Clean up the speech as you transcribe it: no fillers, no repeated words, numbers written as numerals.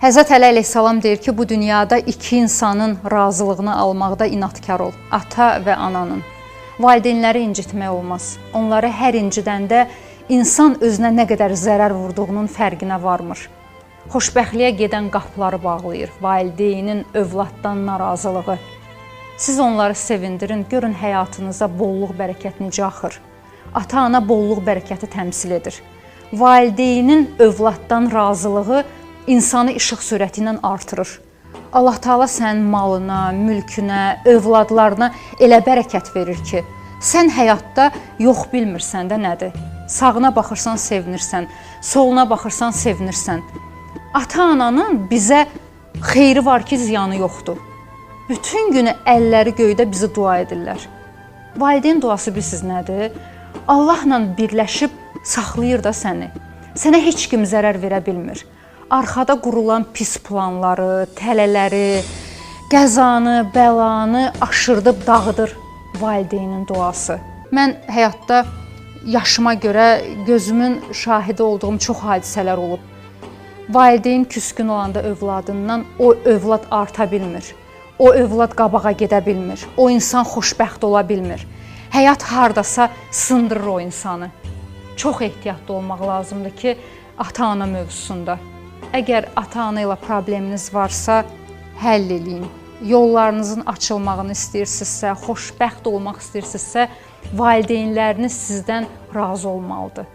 Həzrət Əli əleyhissalam deyir ki, bu dünyada iki insanın razılığını almaqda inadkar ol. Ata və ananın. Valideynləri incitmək olmaz. Onları hər incidəndə insan özünə nə qədər zərər vurduğunun fərqinə varmır. Xoşbəxtliyə gedən qapıları bağlayır. Valideynin övladdan narazılığı. Siz onları sevindirin, görün həyatınıza bolluq, bərəkət necə axır. Ata-ana bolluq, bərəkəti təmsil edir. Valideynin övladdan razılığı insanı işıq sürəti ilə artırır. Allah Taala sənin malına, mülkünə, övladlarına elə bərəkət verir ki, sən həyatda yox bilmirsən də nədir. Sağına baxırsan, sevinirsən, soluna baxırsan, sevinirsən. Ata-ananın bizə xeyri var ki, ziyanı yoxdur. Bütün günü əlləri göydə bizi dua edirlər. Valideyn duası bilirsiniz nədir? Allahla birləşib saxlayır da səni. Sənə heç kim zərər verə bilmir. Arxada qurulan pis planları, tələləri, qəzanı, bəlanı aşırdıb dağıdır valideynin duası. Mən həyatda yaşıma görə gözümün şahidi olduğum çox hadisələr olub. Valideyn küskün olanda övladından o övlad arta bilmir. O övlad qabağa gedə bilmir. O insan xoşbəxt ola bilmir. Həyat hardasa sındırır o insanı. Çox ehtiyatlı olmaq lazımdır ki, ata-ana mövzusunda. Əgər ata-ana ilə probleminiz varsa, həll eləyin. Yollarınızın açılmağını istəyirsinizsə, xoşbəxt olmaq istəyirsinizsə, valideynləriniz sizdən razı olmalıdır.